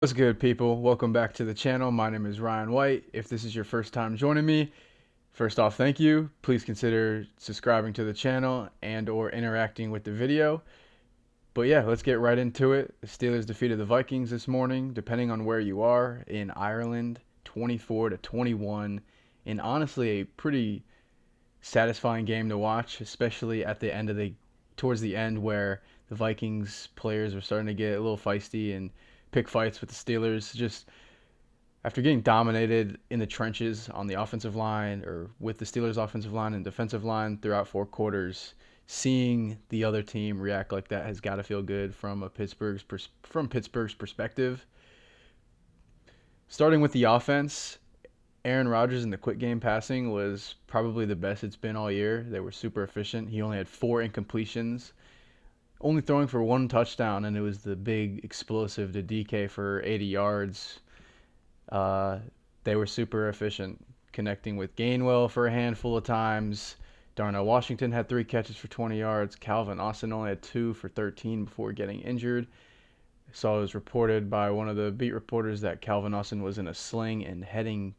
What's good, people? Welcome back to the channel. My name is Ryan White. If this is your first time joining me, first off, thank you. Please consider subscribing to the channel and or interacting with the video. But yeah, let's get right into it. The Steelers defeated the Vikings this morning, depending on where you are in Ireland, 24-21, and honestly a pretty satisfying game to watch, especially at the end of the towards the end where the Vikings players were starting to get a little feisty and pick fights with the Steelers. Just after getting dominated in the trenches on the offensive line or with the Steelers offensive line and defensive line throughout 4 quarters, seeing the other team react like that has got to feel good from Pittsburgh's perspective. Starting with the offense, Aaron Rodgers in the quick game passing was probably the best it's been all year. They were super efficient. He only had 4 incompletions, only throwing for 1 touchdown, and it was the big explosive to DK for 80 yards. Uh, they were super efficient, connecting with Gainwell for a handful of times. Darnell Washington had 3 catches for 20 yards. Calvin Austin only had 2 for 13 before getting injured. I saw it was reported by one of the beat reporters that Calvin Austin was in a sling and heading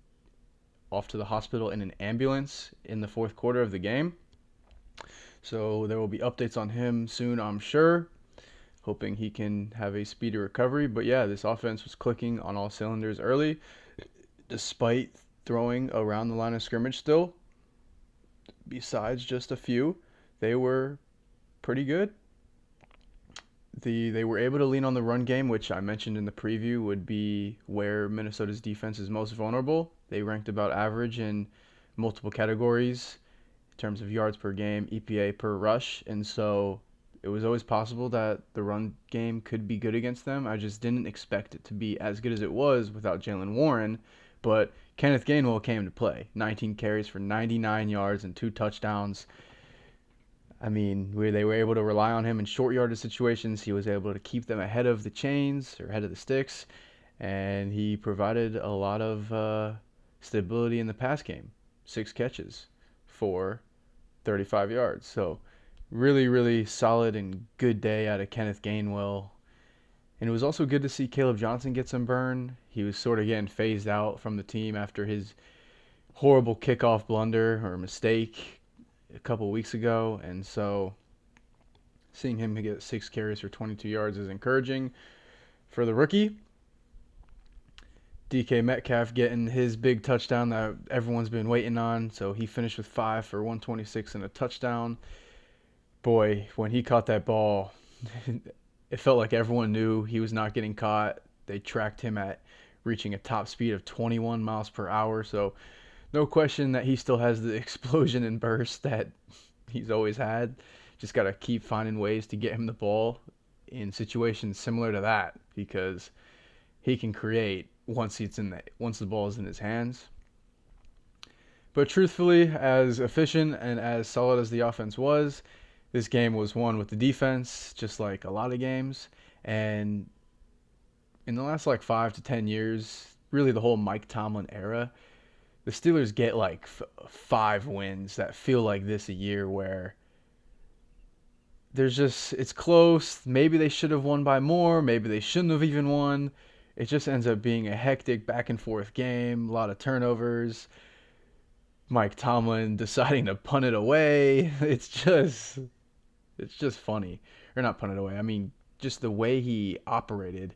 off to the hospital in an ambulance in the fourth quarter of the game. So there will be updates on him soon, I'm sure. Hoping he can have a speedy recovery. But yeah, this offense was clicking on all cylinders early, despite throwing around the line of scrimmage still. Besides just a few, they were pretty good. They were able to lean on the run game, which I mentioned in the preview would be where Minnesota's defense is most vulnerable. They ranked about average in multiple categories in terms of yards per game, EPA per rush, and so it was always possible that the run game could be good against them. I just didn't expect it to be as good as it was without Jalen Warren, but Kenneth Gainwell came to play. 19 carries for 99 yards and 2 touchdowns. I mean, they were able to rely on him in short yardage situations. He was able to keep them ahead of the chains or ahead of the sticks, and he provided a lot of stability in the pass game. 6 catches for 35 yards. So really, really solid and good day out of Kenneth Gainwell. And it was also good to see Caleb Johnson get some burn. He was sort of getting phased out from the team after his horrible kickoff blunder or mistake a couple weeks ago, and so seeing him get 6 carries for 22 yards is encouraging for the rookie. DK Metcalf getting his big touchdown that everyone's been waiting on, so he finished with 5 for 126 and a touchdown. Boy, when he caught that ball, it felt like everyone knew he was not getting caught. They tracked him at reaching a top speed of 21 miles per hour, so no question that he still has the explosion and burst that he's always had. Just got to keep finding ways to get him the ball in situations similar to that, because he can create once the ball is in his hands. But truthfully, as efficient and as solid as the offense was, this game was won with the defense, just like a lot of games. And in the last like 5 to 10 years, really the whole Mike Tomlin era, the Steelers get like 5 wins that feel like this a year, where it's close. Maybe they should have won by more. Maybe they shouldn't have even won. It just ends up being a hectic back and forth game. A lot of turnovers. Mike Tomlin deciding to punt it away. It's just funny. Or not punt it away. I mean, just the way he operated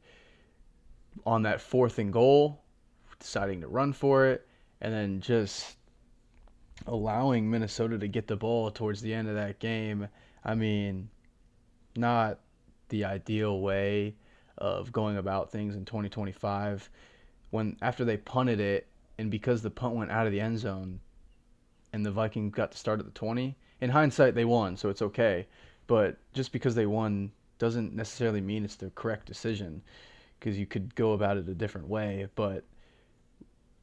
on that 4th and goal, deciding to run for it, and then just allowing Minnesota to get the ball towards the end of that game. I mean, not the ideal way of going about things in 2025. When after they punted it, and because the punt went out of the end zone, and the Vikings got to start at the 20. In hindsight, they won, so it's okay. But just because they won doesn't necessarily mean it's the correct decision, because you could go about it a different way. But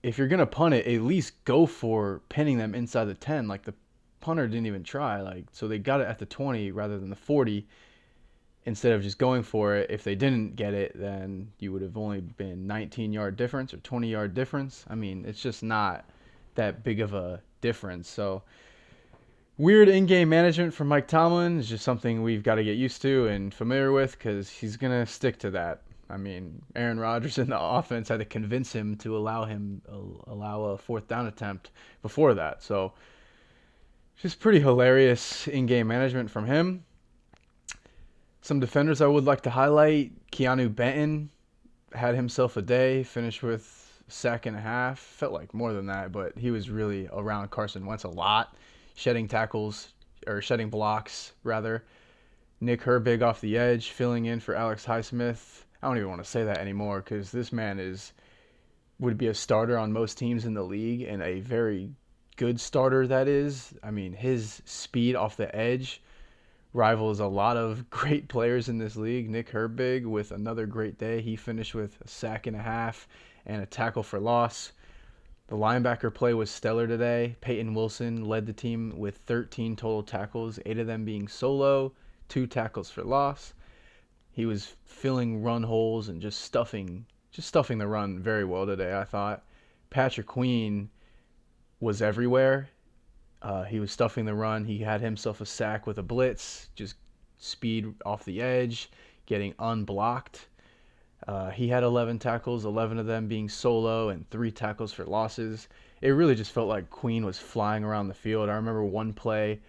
if you're gonna punt it, at least go for pinning them inside the 10. Like, the punter didn't even try. Like, so they got it at the 20 rather than the 40, instead of just going for it. If they didn't get it, then you would have only been 19-yard difference or 20-yard difference. I mean, it's just not that big of a difference. So weird in-game management from Mike Tomlin is just something we've got to get used to and familiar with, because he's going to stick to that. I mean, Aaron Rodgers in the offense had to convince him to allow a fourth down attempt before that. So just pretty hilarious in-game management from him. Some defenders I would like to highlight: Keanu Benton had himself a day, finished with a sack and a half. Felt like more than that, but he was really around Carson Wentz a lot, shedding tackles or shedding blocks rather. Nick Herbig off the edge, filling in for Alex Highsmith. I don't even want to say that anymore because this man would be a starter on most teams in the league, and a very good starter that is. I mean, his speed off the edge rivals a lot of great players in this league. Nick Herbig with another great day. He finished with a sack and a half and a tackle for loss. The linebacker play was stellar today. Peyton Wilson led the team with 13 total tackles, 8 of them being solo, 2 tackles for loss. He was filling run holes and just stuffing the run very well today, I thought. Patrick Queen was everywhere. He was stuffing the run. He had himself a sack with a blitz, just speed off the edge, getting unblocked. He had 11 tackles, 11 of them being solo, and 3 tackles for losses. It really just felt like Queen was flying around the field. I remember one play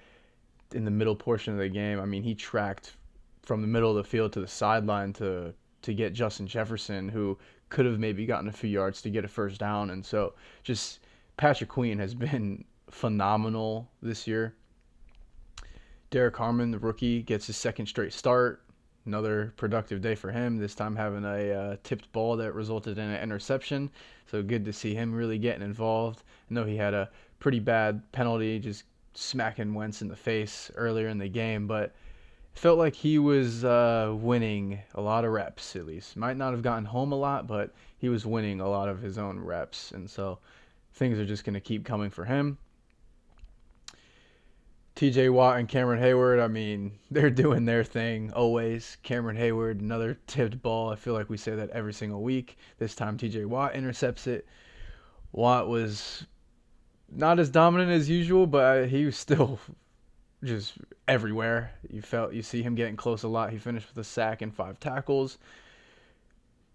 in the middle portion of the game. I mean, he tracked from the middle of the field to the sideline to get Justin Jefferson, who could have maybe gotten a few yards to get a first down. And so just Patrick Queen has been phenomenal this year. Derek Harmon, the rookie, gets his second straight start. Another productive day for him, this time having a tipped ball that resulted in an interception. So good to see him really getting involved. I know he had a pretty bad penalty, just smacking Wentz in the face earlier in the game, but it felt like he was winning a lot of reps, at least. Might not have gotten home a lot, but he was winning a lot of his own reps. And so things are just going to keep coming for him. TJ Watt and Cameron Hayward, I mean, they're doing their thing always. Cameron Hayward, another tipped ball. I feel like we say that every single week. This time TJ Watt intercepts it. Watt was not as dominant as usual, but he was still just everywhere. You see him getting close a lot. He finished with a sack and 5 tackles.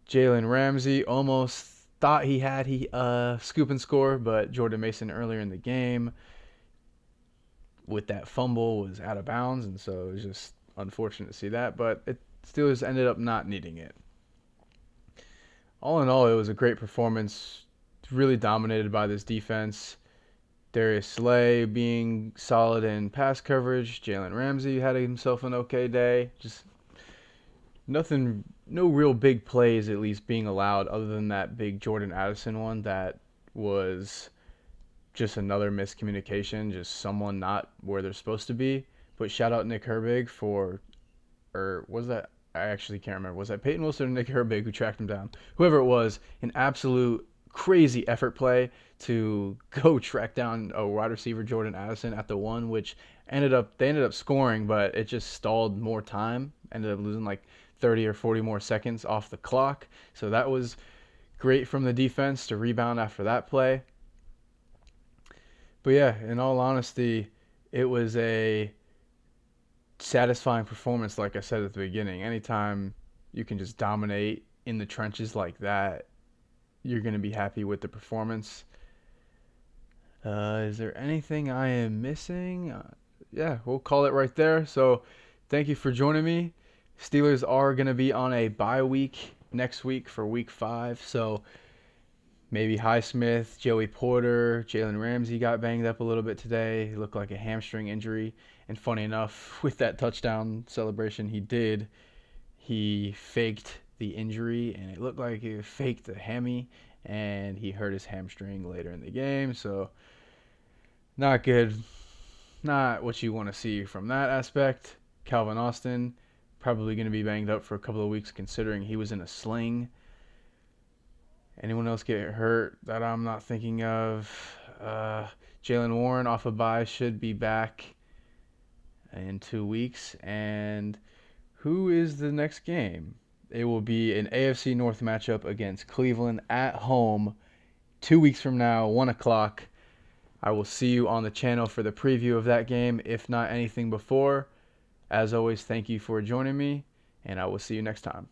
Jalen Ramsey almost thought he had scoop and score, but Jordan Mason earlier in the game with that fumble was out of bounds, and so it was just unfortunate to see that, but it Steelers ended up not needing it. All in all, it was a great performance, really dominated by this defense. Darius Slay being solid in pass coverage. Jalen Ramsey had himself an okay day. Just no real big plays at least being allowed other than that big Jordan Addison one that was just another miscommunication, just someone not where they're supposed to be. But shout out Nick Herbig or was that, I actually can't remember. Was that Peyton Wilson or Nick Herbig who tracked him down? Whoever it was, an absolute crazy effort play to go track down a wide receiver, Jordan Addison, at the 1, which they ended up scoring, but it just stalled more time. Ended up losing like 30 or 40 more seconds off the clock. So that was great from the defense to rebound after that play. But yeah, in all honesty, it was a satisfying performance, like I said at the beginning. Anytime you can just dominate in the trenches like that, you're going to be happy with the performance. Is there anything I am missing? Yeah, we'll call it right there. So thank you for joining me. Steelers are going to be on a bye week next week for week 5. So maybe Highsmith, Joey Porter, Jalen Ramsey got banged up a little bit today. It looked like a hamstring injury. And funny enough, with that touchdown celebration he faked the injury, and it looked like he faked the hammy, and he hurt his hamstring later in the game. So not good. Not what you want to see from that aspect. Calvin Austin, probably going to be banged up for a couple of weeks considering he was in a sling. Anyone else get hurt that I'm not thinking of? Jalen Warren off a bye should be back in 2 weeks. And who is the next game? It will be an AFC North matchup against Cleveland at home 2 weeks from now, 1 o'clock. I will see you on the channel for the preview of that game, if not anything before. As always, thank you for joining me, and I will see you next time.